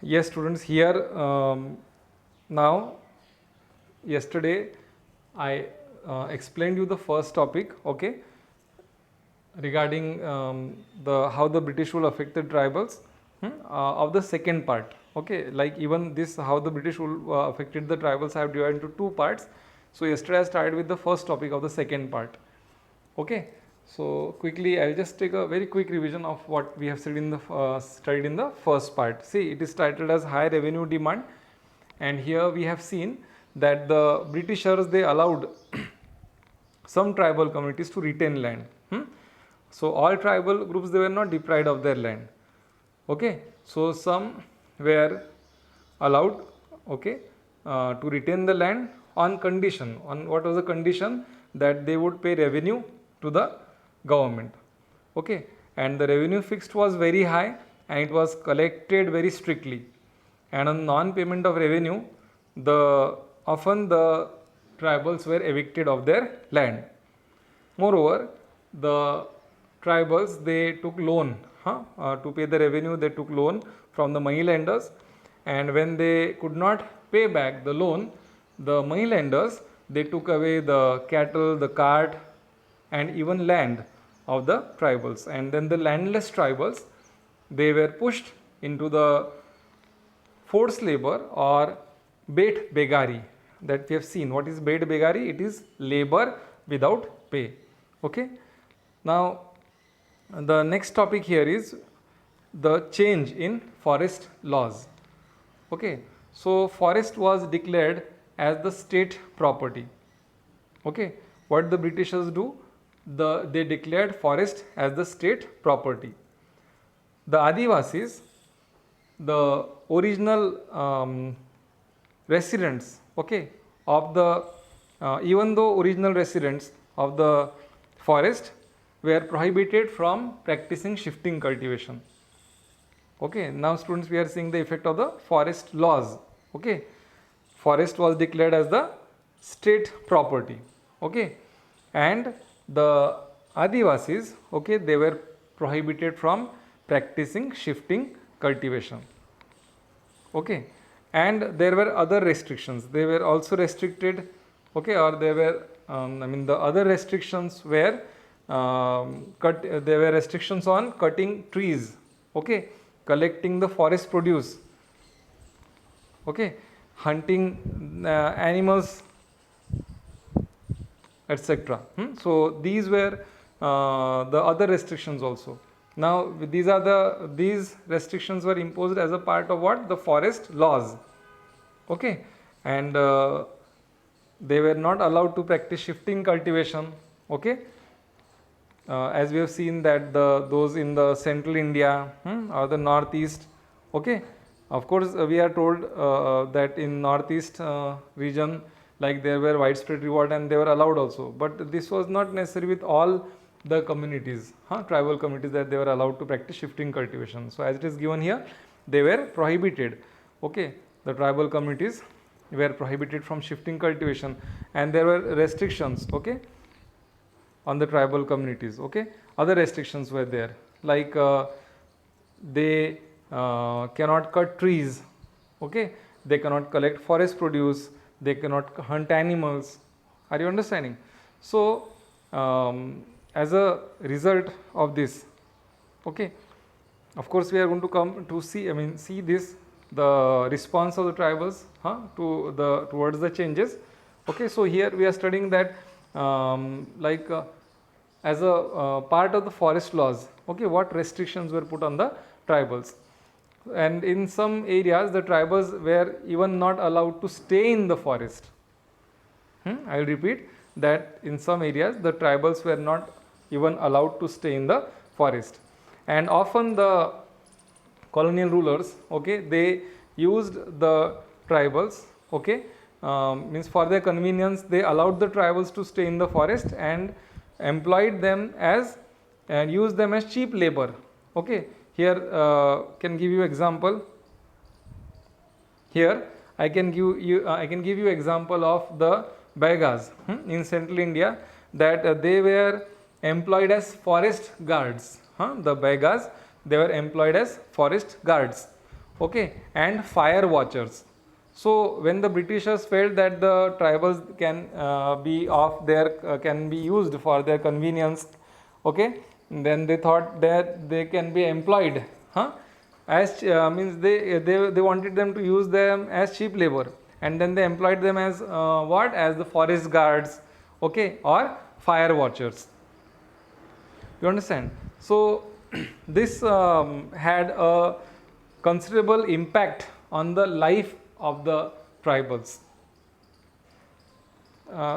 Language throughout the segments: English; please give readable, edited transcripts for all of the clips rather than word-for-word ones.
Yes, students, here now yesterday I explained you the first topic, okay, regarding the how the British rule affected tribals, of the second part, okay, like even this how the British rule affected the tribals I have divided into two parts. So yesterday I started with the first topic of the second part, okay. So quickly I will just take a very quick revision of what we have studied in the first part. See, it is titled as high revenue demand, and here we have seen that the Britishers, they allowed some tribal communities to retain land. So all tribal groups, they were not deprived of their land, okay. So some were allowed, okay, to retain the land on condition. On what was the condition? That they would pay revenue to the government, okay, and the revenue fixed was very high and it was collected very strictly, and on non-payment of revenue, often the tribals were evicted of their land. Moreover, the tribals, they took loan, to pay the revenue. They took loan from the money lenders, and when they could not pay back the loan, the money lenders, they took away the cattle, the cart, and even land of the tribals. And then the landless tribals, they were pushed into the forced labor or bet begari that we have seen. What is bet begari? It is labor without pay, okay. Now the next topic here is the change in forest laws, okay. So forest was declared as the state property, okay. What the Britishers do? They declared forest as the state property. The Adivasis, the original residents, okay, of the even though original residents of the forest were prohibited from practicing shifting cultivation, okay. Now students, we are seeing the effect of the forest laws, okay. Forest was declared as the state property, okay, and the Adivasis, okay, they were prohibited from practicing shifting cultivation, okay. And there were other restrictions. They were also restricted, okay, or there were the other restrictions were there were restrictions on cutting trees, okay, collecting the forest produce, okay, hunting animals, etc. So these were the other restrictions also. Now these restrictions were imposed as a part of what? The forest laws, okay, and they were not allowed to practice shifting cultivation, okay. As we have seen that those in the central India or the northeast, okay, of course we are told that in northeast region, like there were widespread revolt and they were allowed also, but this was not necessary with all the communities, tribal communities, that they were allowed to practice shifting cultivation. So as it is given here, they were prohibited, okay. The tribal communities were prohibited from shifting cultivation, and there were restrictions, okay, on the tribal communities, okay. Other restrictions were there, like they cannot cut trees, okay, they cannot collect forest produce, they cannot hunt animals. Are you understanding? So as a result of this, okay, of course we are going to come to see this, the response of the tribals towards the changes, okay. So here we are studying that as a part of the forest laws, okay, what restrictions were put on the tribals. And in some areas the tribals were even not allowed to stay in the forest. I will repeat that in some areas the tribals were not even allowed to stay in the forest, and often the colonial rulers, okay, they used the tribals, okay, means for their convenience they allowed the tribals to stay in the forest and employed them as and used them as cheap labor, okay. Here can give you example. Here I can give you example of the Baigas in central India, that they were employed as forest guards. The Baigas, they were employed as forest guards, okay, and fire watchers. So when the Britishers felt that the tribals can be of their can be used for their convenience, okay, then they thought that they can be employed, huh? As means they wanted them to use them as cheap labor, and then they employed them as what, as the forest guards, okay, or fire watchers. You understand? So this had a considerable impact on the life of the tribals.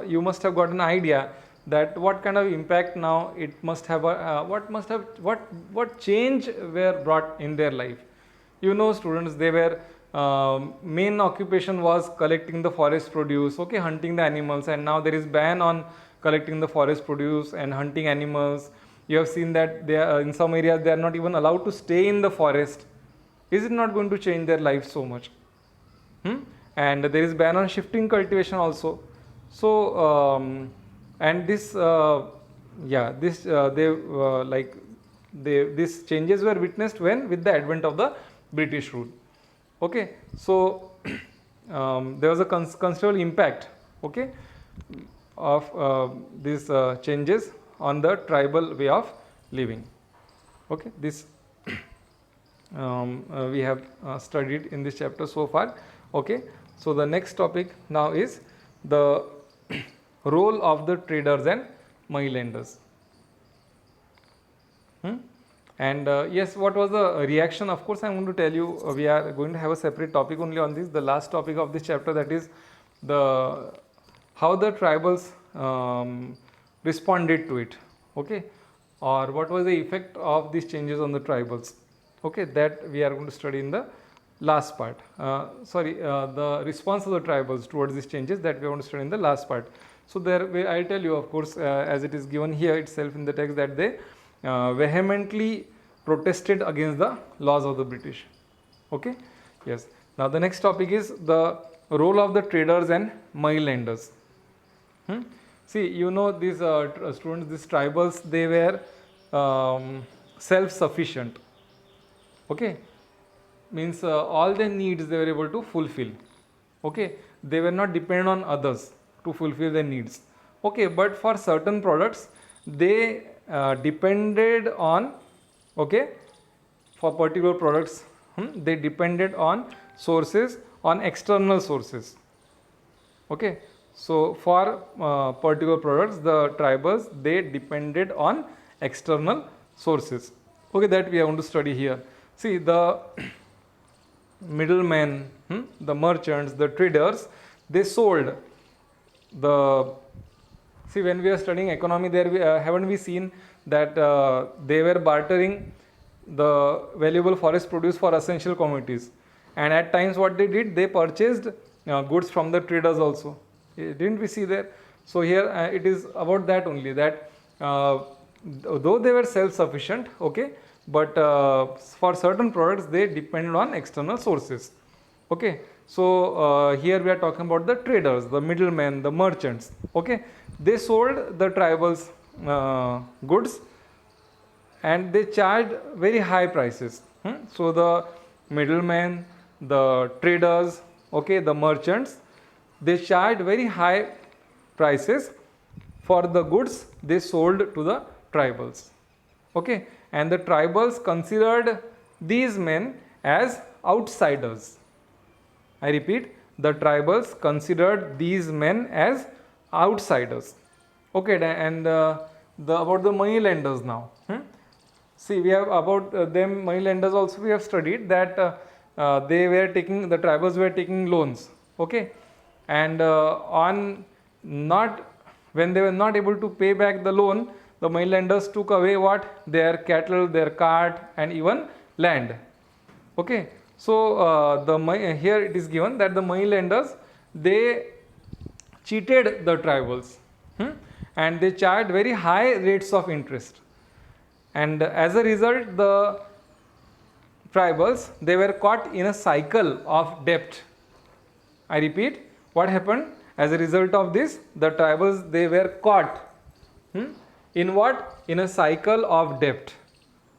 You must have got an idea that what kind of impact now it must have, what change were brought in their life. You know, students, they were main occupation was collecting the forest produce, okay, hunting the animals, and now there is ban on collecting the forest produce and hunting animals. You have seen that they are, in some areas they are not even allowed to stay in the forest. Is it not going to change their life so much? And there is ban on shifting cultivation also. So and this these changes were witnessed when, with the advent of the British rule. Okay, so there was a considerable impact, okay, of these changes on the tribal way of living. Okay, this we have studied in this chapter so far. Okay, so the next topic now is the role of the traders and money lenders. And yes, what was the reaction? Of course, I am going to tell you, we are going to have a separate topic only on this, the last topic of this chapter, that is the how the tribals responded to it, okay, or what was the effect of these changes on the tribals, okay, that we are going to study in the last part. The response of the tribals towards these changes, that we are going to study in the last part. So there, I will tell you, of course, as it is given here itself in the text, that they vehemently protested against the laws of the British. Okay, yes. Now the next topic is the role of the traders and money lenders. See, you know, these students, these tribals, they were self-sufficient. Okay, means all their needs they were able to fulfill. Okay, they were not dependent on others to fulfill their needs. Okay, but for certain products they depended on, okay, for particular products they depended on sources, on external sources. Okay, so for particular products, the tribals, they depended on external sources. Okay, that we are going to study here. See, the middlemen, the merchants, the traders, they sold the, see, when we are studying economy, there we, haven't we seen that they were bartering the valuable forest produce for essential commodities, and at times what they did, they purchased goods from the traders also. Didn't we see there? So here it is about that only, that though they were self-sufficient, okay, but for certain products they depended on external sources. Okay, so here we are talking about the traders, the middlemen, the merchants. Okay, they sold the tribals goods and they charged very high prices. So the middlemen, the traders, okay, the merchants, they charged very high prices for the goods they sold to the tribals. Okay, and the tribals considered these men as outsiders. I repeat, the tribals considered these men as outsiders. Okay, and about the money lenders now. See, we have about them, money lenders also we have studied that they were taking, the tribals were taking loans. Okay, and on not, when they were not able to pay back the loan, the money lenders took away what? Their cattle, their cart, and even land. Okay, so here it is given that the money lenders, they cheated the tribals, and they charged very high rates of interest, and as a result the tribals, they were caught in a cycle of debt. I repeat, what happened? As a result of this, the tribals, they were caught in what? In a cycle of debt.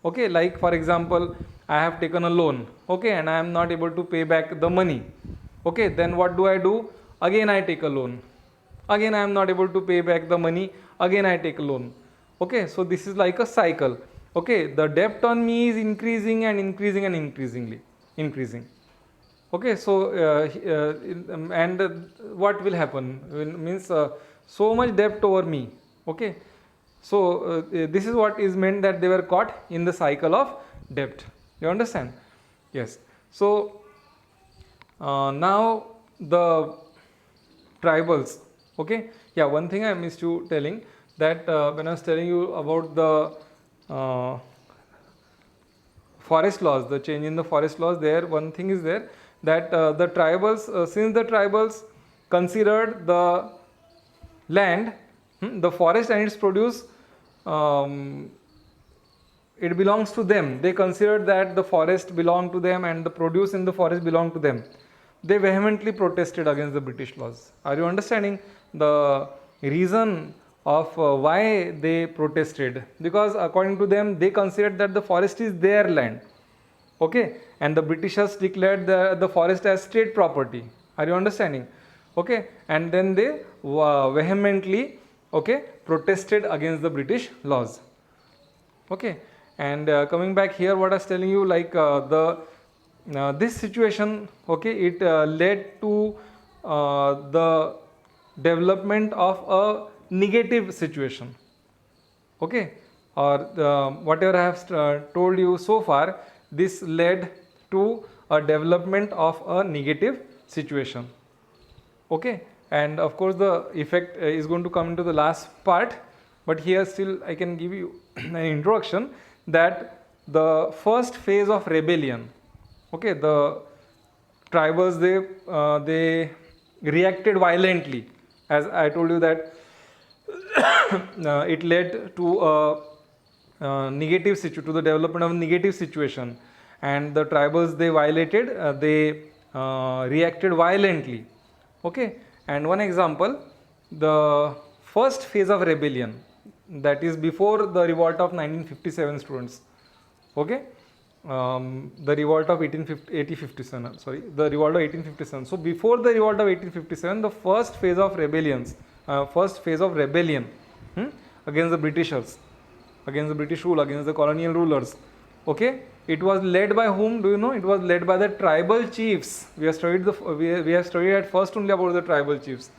Okay, like for example, I have taken a loan, okay, and I am not able to pay back the money, okay, then what do? Again I take a loan, again I am not able to pay back the money, again I take a loan, okay. So this is like a cycle, okay. The debt on me is increasing and increasing and increasing, okay. So and what will happen means so much debt over me, okay. So this is what is meant, that they were caught in the cycle of debt. You understand? Yes. So now the tribals, okay. Yeah, one thing I missed you telling, that when I was telling you about the forest laws, the change in the forest laws, there one thing is there, that the tribals, since the tribals considered the land, the forest and its produce, um, it belongs to them. They considered that the forest belonged to them and the produce in the forest belonged to them. They vehemently protested against the British laws. Are you understanding the reason of why they protested? Because according to them, they considered that the forest is their land, okay, and the Britishers declared the forest as state property. Are you understanding? Okay, and then they vehemently, okay, protested against the British laws, okay. And coming back here, what I was telling you, like the this situation, okay, it led to the development of a negative situation, okay, or whatever I have told you so far, this led to a development of a negative situation, okay. And of course the effect is going to come into the last part, but here still I can give you an introduction, that the first phase of rebellion, okay, the tribals, they reacted violently, as I told you that it led to a negative to the development of a negative situation, and the tribals, they violated, they reacted violently, okay. And one example, the first phase of rebellion, that is before the revolt of 1957, students, okay, the revolt of 1857, sorry, the revolt of 1857. So before the revolt of 1857, the first phase of rebellions, first phase of rebellion against the Britishers, against the British rule, against the colonial rulers, okay, it was led by whom? Do you know? It was led by the tribal chiefs. We have studied we have studied at first only about the tribal chiefs,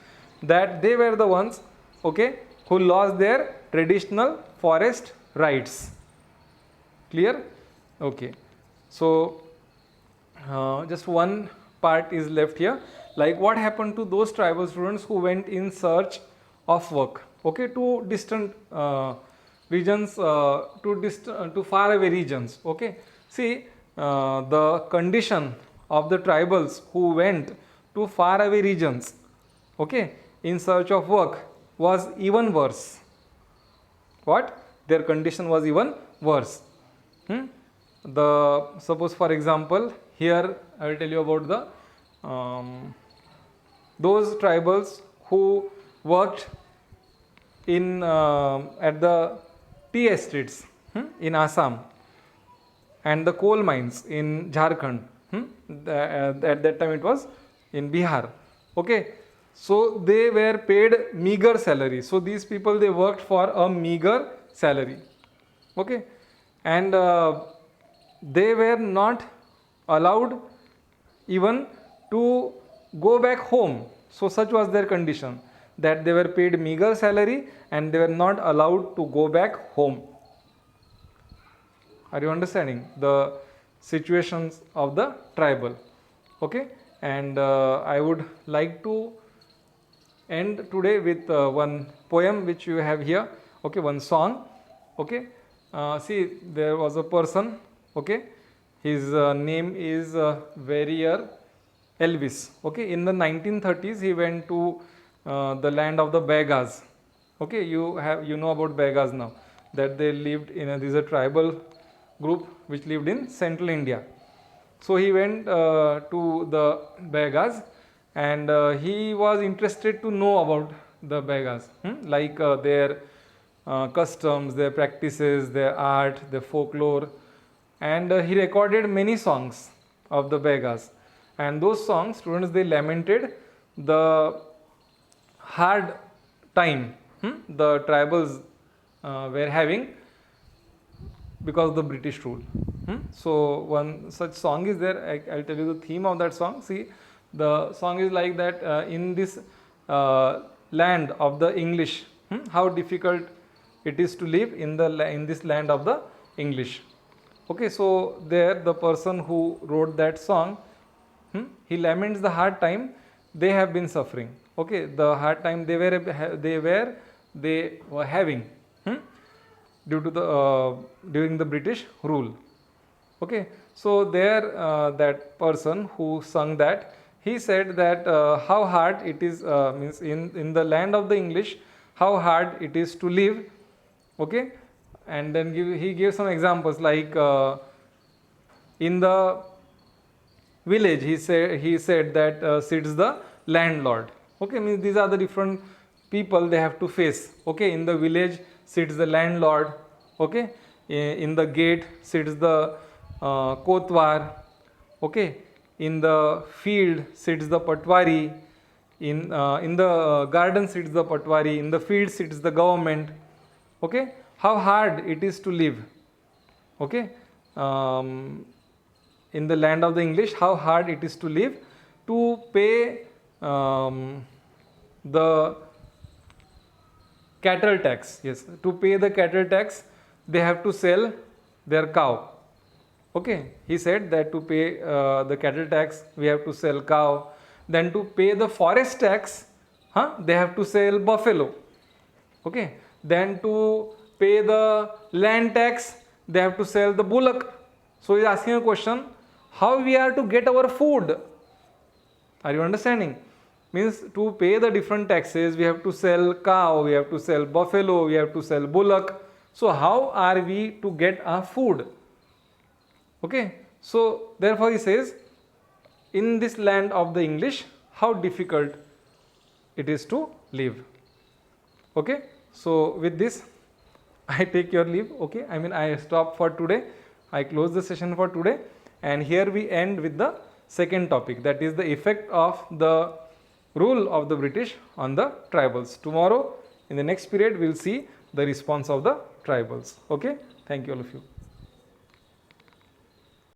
that they were the ones, okay, who lost their traditional forest rights. Clear? Okay. So just one part is left here, like what happened to those tribal students who went in search of work, okay, to distant regions, to far away regions, okay. See, the condition of the tribals who went to far away regions, okay, in search of work was even worse. What? Their condition was even worse. Suppose for example, here I will tell you about the those tribals who worked in at the tea estates in Assam, and the coal mines in Jharkhand. At that time it was in Bihar, okay. So they were paid meager salary. So these people, they worked for a meager salary, okay, and they were not allowed even to go back home. So such was their condition, that they were paid meager salary and they were not allowed to go back home. Are you understanding the situations of the tribal? Okay, and I would like to end today with one poem which you have here, okay, one song, okay. See, there was a person, okay, his name is Warrior Elvis, okay. In the 1930s he went to the land of the Begas, okay. You know about Begas now, that they lived in this is a tribal group which lived in central India. So he went to the Begas, and he was interested to know about the Begas, like their customs, their practices, their art, their folklore, and he recorded many songs of the Begas, and those songs, students, they lamented the hard time the tribals were having because of the British rule. So one such song is there. I'll tell you the theme of that song. See, the song is like that, in this land of the English, how difficult it is to live in this land of the English. Okay, so there the person who wrote that song, he laments the hard time they have been suffering. Okay, the hard time they were having due to the during the British rule. Okay, so there that person who sung that, he said that how hard it is, means in the land of the English, how hard it is to live. Okay, and then he gave some examples like in the village, he said that sits the landlord. Okay, means these are the different people they have to face. Okay, in the village sits the landlord. Okay, in the gate sits the kotwar. Okay, in the field sits the patwari. In the garden sits the patwari. In the field sits the government. Okay, how hard it is to live. Okay, in the land of the English, how hard it is to live, to pay the cattle tax. Yes, to pay the cattle tax, they have to sell their cow. Okay, he said that to pay the cattle tax, we have to sell cow. Then to pay the forest tax, they have to sell buffalo. Okay, then to pay the land tax, they have to sell the bullock. So he is asking a question, how we are to get our food? Are you understanding? Means to pay the different taxes, we have to sell cow, we have to sell buffalo, we have to sell bullock. So how are we to get our food? Okay, so therefore he says, in this land of the English, how difficult it is to live. Okay, so with this I take your leave. Okay, I mean I stop for today. I close the session for today, and here we end with the second topic, that is the effect of the rule of the British on the tribals. Tomorrow in the next period we will see the response of the tribals. Okay, thank you all of you.